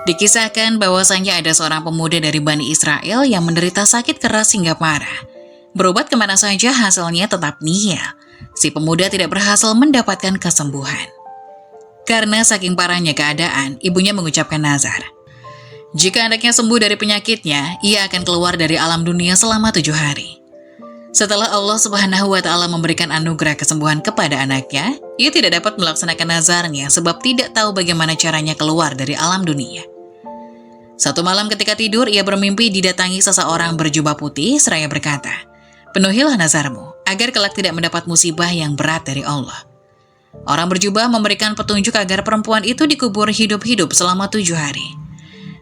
Dikisahkan bahwasanya ada seorang pemuda dari Bani Israel yang menderita sakit keras hingga parah. Berobat kemana saja hasilnya tetap nihil. Si pemuda tidak berhasil mendapatkan kesembuhan. Karena saking parahnya keadaan, ibunya mengucapkan nazar. Jika anaknya sembuh dari penyakitnya, ia akan keluar dari alam dunia selama 7 hari. Setelah Allah Subhanahu wa Ta'ala memberikan anugerah kesembuhan kepada anaknya, ia tidak dapat melaksanakan nazarnya sebab tidak tahu bagaimana caranya keluar dari alam dunia. Satu malam ketika tidur, ia bermimpi didatangi seseorang berjubah putih seraya berkata, "Penuhilah nazarmu, agar kelak tidak mendapat musibah yang berat dari Allah." Orang berjubah memberikan petunjuk agar perempuan itu dikubur hidup-hidup selama 7 hari.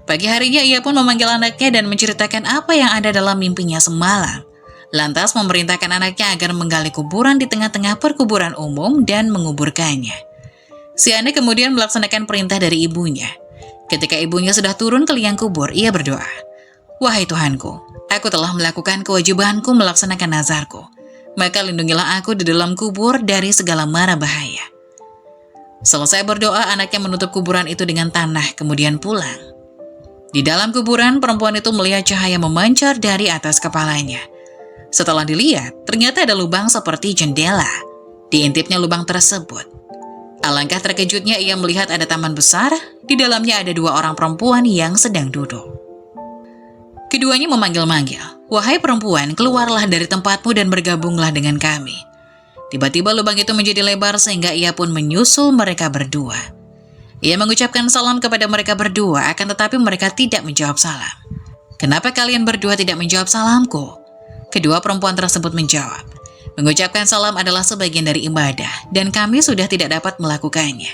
Pagi harinya ia pun memanggil anaknya dan menceritakan apa yang ada dalam mimpinya semalam. Lantas memerintahkan anaknya agar menggali kuburan di tengah-tengah perkuburan umum dan menguburkannya. Si anak kemudian melaksanakan perintah dari ibunya. Ketika ibunya sudah turun ke liang kubur, ia berdoa, "Wahai Tuhanku, aku telah melakukan kewajibanku melaksanakan nazarku. Maka lindungilah aku di dalam kubur dari segala mara bahaya." Selesai berdoa, anaknya menutup kuburan itu dengan tanah, kemudian pulang. Di dalam kuburan, perempuan itu melihat cahaya memancar dari atas kepalanya. Setelah dilihat, ternyata ada lubang seperti jendela. Diintipnya lubang tersebut. Alangkah terkejutnya ia melihat ada taman besar, di dalamnya ada 2 orang perempuan yang sedang duduk. Keduanya memanggil-manggil, "Wahai perempuan, keluarlah dari tempatmu dan bergabunglah dengan kami." Tiba-tiba lubang itu menjadi lebar sehingga ia pun menyusul mereka berdua. Ia mengucapkan salam kepada mereka berdua, akan tetapi mereka tidak menjawab salam. "Kenapa kalian berdua tidak menjawab salamku?" Kedua perempuan tersebut menjawab, "Mengucapkan salam adalah sebagian dari ibadah, dan kami sudah tidak dapat melakukannya."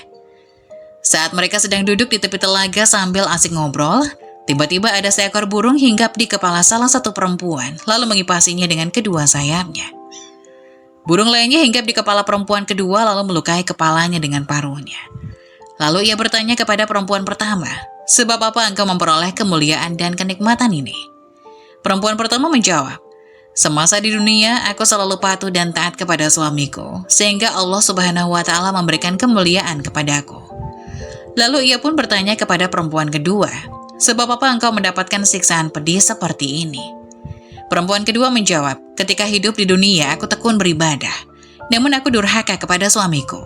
Saat mereka sedang duduk di tepi telaga sambil asik ngobrol, tiba-tiba ada seekor burung hinggap di kepala salah satu perempuan, lalu mengipasinya dengan kedua sayapnya. Burung lainnya hinggap di kepala perempuan kedua, lalu melukai kepalanya dengan paruhnya. Lalu ia bertanya kepada perempuan pertama, "Sebab apa engkau memperoleh kemuliaan dan kenikmatan ini?" Perempuan pertama menjawab, "Semasa di dunia, aku selalu patuh dan taat kepada suamiku, sehingga Allah Subhanahu wa Ta'ala memberikan kemuliaan kepadaku." Lalu ia pun bertanya kepada perempuan kedua, "Sebab apa engkau mendapatkan siksaan pedih seperti ini?" Perempuan kedua menjawab, "Ketika hidup di dunia, aku tekun beribadah, namun aku durhaka kepada suamiku,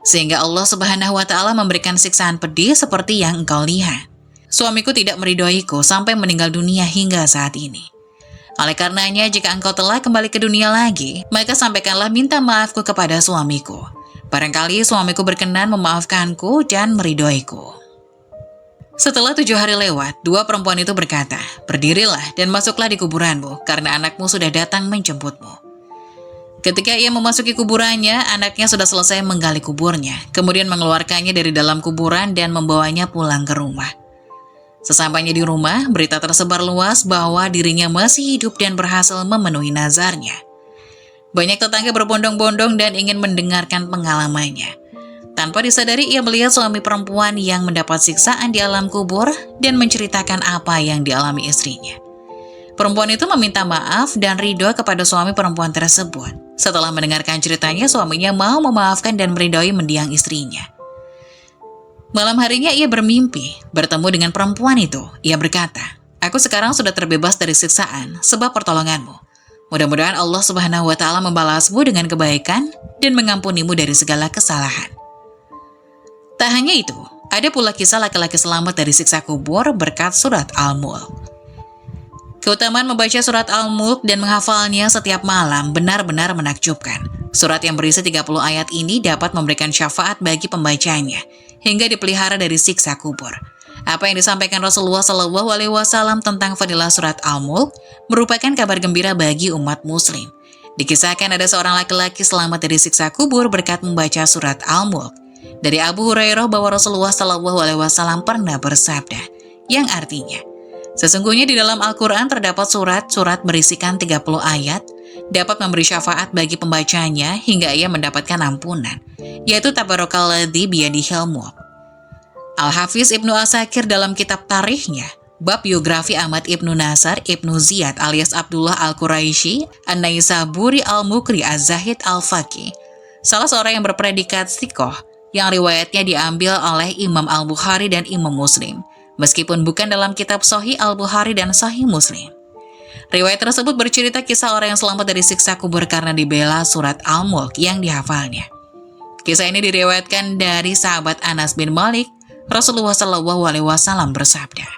sehingga Allah Subhanahu wa Ta'ala memberikan siksaan pedih seperti yang engkau lihat. Suamiku tidak meridhoiku sampai meninggal dunia hingga saat ini. Oleh karenanya, jika engkau telah kembali ke dunia lagi, maka sampaikanlah minta maafku kepada suamiku. Barangkali suamiku berkenan memaafkanku dan meridhoiku." Setelah 7 hari lewat, 2 perempuan itu berkata, "Berdirilah dan masuklah di kuburanmu, karena anakmu sudah datang menjemputmu." Ketika ia memasuki kuburannya, anaknya sudah selesai menggali kuburnya, kemudian mengeluarkannya dari dalam kuburan dan membawanya pulang ke rumah. Sesampainya di rumah, berita tersebar luas bahwa dirinya masih hidup dan berhasil memenuhi nazarnya. Banyak tetangga berbondong-bondong dan ingin mendengarkan pengalamannya. Tanpa disadari, ia melihat suami perempuan yang mendapat siksaan di alam kubur dan menceritakan apa yang dialami istrinya. Perempuan itu meminta maaf dan ridho kepada suami perempuan tersebut. Setelah mendengarkan ceritanya, suaminya mau memaafkan dan meridhoi mendiang istrinya. Malam harinya ia bermimpi bertemu dengan perempuan itu. Ia berkata, "Aku sekarang sudah terbebas dari siksaan sebab pertolonganmu. Mudah-mudahan Allah Subhanahu wa Ta'ala membalasmu dengan kebaikan dan mengampunimu dari segala kesalahan." Tak hanya itu, ada pula kisah laki-laki selamat dari siksa kubur berkat surat Al-Mulk. Keutamaan membaca surat Al-Mulk dan menghafalnya setiap malam benar-benar menakjubkan. Surat yang berisi 30 ayat ini dapat memberikan syafaat bagi pembacanya, hingga dipelihara dari siksa kubur. Apa yang disampaikan Rasulullah SAW tentang fadilah surat Al-Mulk merupakan kabar gembira bagi umat muslim. Dikisahkan ada seorang laki-laki selamat dari siksa kubur berkat membaca surat Al-Mulk. Dari Abu Hurairah bahwa Rasulullah SAW pernah bersabda, yang artinya, sesungguhnya di dalam Al-Quran terdapat surat-surat berisikan 30 ayat, dapat memberi syafaat bagi pembacanya hingga ia mendapatkan ampunan, yaitu Tabarakalladzi biyadihil mulk. Al-Hafiz Ibnu Asakir dalam kitab tarikhnya, bab biografi Ahmad Ibnu Nasar Ibnu Ziyad alias Abdullah Al-Quraisy, An-Naisaburi Al-Mukri Az-Zahid Al-Faqih, salah seorang yang berpredikat thiqah, yang riwayatnya diambil oleh Imam Al-Bukhari dan Imam Muslim, meskipun bukan dalam kitab Sahih Al-Bukhari dan Sahih Muslim. Riwayat tersebut bercerita kisah orang yang selamat dari siksa kubur karena dibela surat Al-Mulk yang dihafalnya. Kisah ini diriwayatkan dari sahabat Anas bin Malik. Rasulullah SAW bersabda,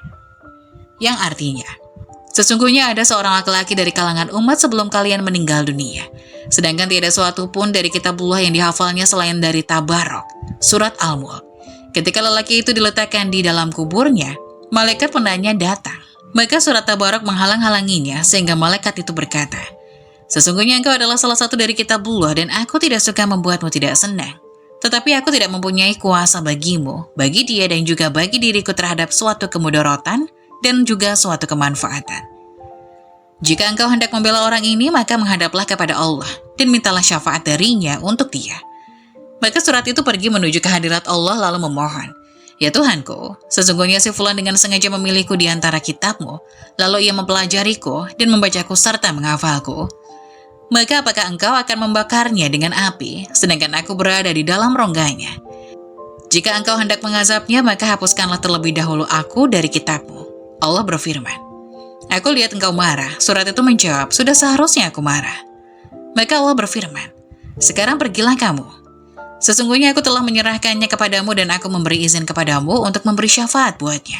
yang artinya, sesungguhnya ada seorang laki-laki dari kalangan umat sebelum kalian meninggal dunia, sedangkan tidak suatu pun dari kitabullah yang dihafalnya selain dari Tabarok, surat Al-Mulk. Ketika lelaki itu diletakkan di dalam kuburnya, malaikat penanya datang. Maka surat Tabarok menghalang-halanginya sehingga malaikat itu berkata, sesungguhnya engkau adalah salah satu dari kitabullah dan aku tidak suka membuatmu tidak senang. Tetapi aku tidak mempunyai kuasa bagimu, bagi dia dan juga bagi diriku terhadap suatu kemudaratan dan juga suatu kemanfaatan. Jika engkau hendak membela orang ini, maka menghadaplah kepada Allah dan mintalah syafaat darinya untuk dia. Maka surat itu pergi menuju ke hadirat Allah lalu memohon, ya Tuhanku, sesungguhnya si fulan dengan sengaja memilihku di antara kitabmu, lalu ia mempelajariku dan membacaku serta menghafalku. Maka apakah engkau akan membakarnya dengan api, sedangkan aku berada di dalam rongganya? Jika engkau hendak mengazabnya, maka hapuskanlah terlebih dahulu aku dari kitabmu. Allah berfirman, aku lihat engkau marah. Surat itu menjawab, sudah seharusnya aku marah. Maka Allah berfirman, sekarang pergilah kamu. Sesungguhnya aku telah menyerahkannya kepadamu dan aku memberi izin kepadamu untuk memberi syafaat buatnya.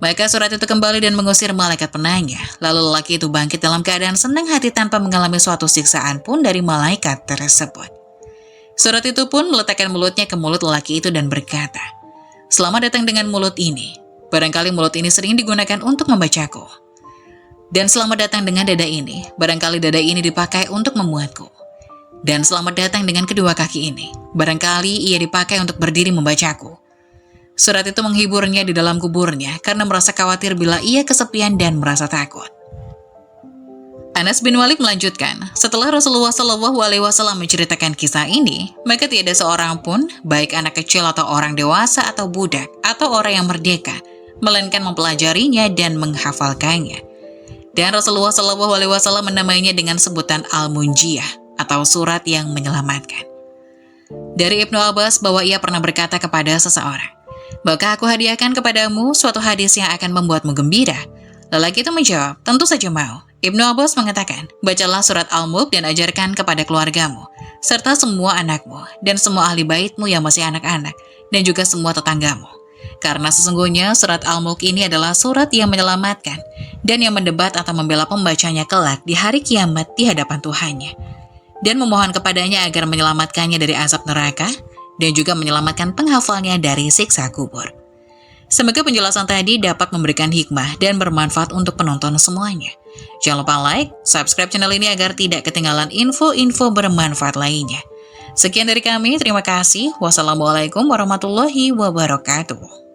Maka surat itu kembali dan mengusir malaikat penanya. Lalu lelaki itu bangkit dalam keadaan senang hati tanpa mengalami suatu siksaan pun dari malaikat tersebut. Surat itu pun meletakkan mulutnya ke mulut lelaki itu dan berkata, selamat datang dengan mulut ini. Barangkali mulut ini sering digunakan untuk membacaku. Dan selamat datang dengan dada ini. Barangkali dada ini dipakai untuk memuatku. Dan selamat datang dengan kedua kaki ini. Barangkali ia dipakai untuk berdiri membacaku. Surat itu menghiburnya di dalam kuburnya karena merasa khawatir bila ia kesepian dan merasa takut. Anas bin Malik melanjutkan, setelah Rasulullah SAW menceritakan kisah ini, maka tidak seorang pun, baik anak kecil atau orang dewasa atau budak atau orang yang merdeka, melainkan mempelajarinya dan menghafalkannya. Dan Rasulullah SAW menamainya dengan sebutan Al-Munjiyah atau surat yang menyelamatkan. Dari Ibnu Abbas bahwa ia pernah berkata kepada seseorang, maka aku hadiahkan kepadamu suatu hadis yang akan membuatmu gembira. Lelaki itu menjawab, tentu saja mau. Ibnu Abbas mengatakan, bacalah surat Al-Mulk dan ajarkan kepada keluargamu, serta semua anakmu, dan semua ahli baitmu yang masih anak-anak, dan juga semua tetanggamu. Karena sesungguhnya surat Al-Mulk ini adalah surat yang menyelamatkan, dan yang mendebat atau membela pembacanya kelak di hari kiamat di hadapan Tuhannya. Dan memohon kepadanya agar menyelamatkannya dari azab neraka, dan juga menyelamatkan penghafalnya dari siksa kubur. Semoga penjelasan tadi dapat memberikan hikmah dan bermanfaat untuk penonton semuanya. Jangan lupa like, subscribe channel ini agar tidak ketinggalan info-info bermanfaat lainnya. Sekian dari kami, terima kasih. Wassalamualaikum warahmatullahi wabarakatuh.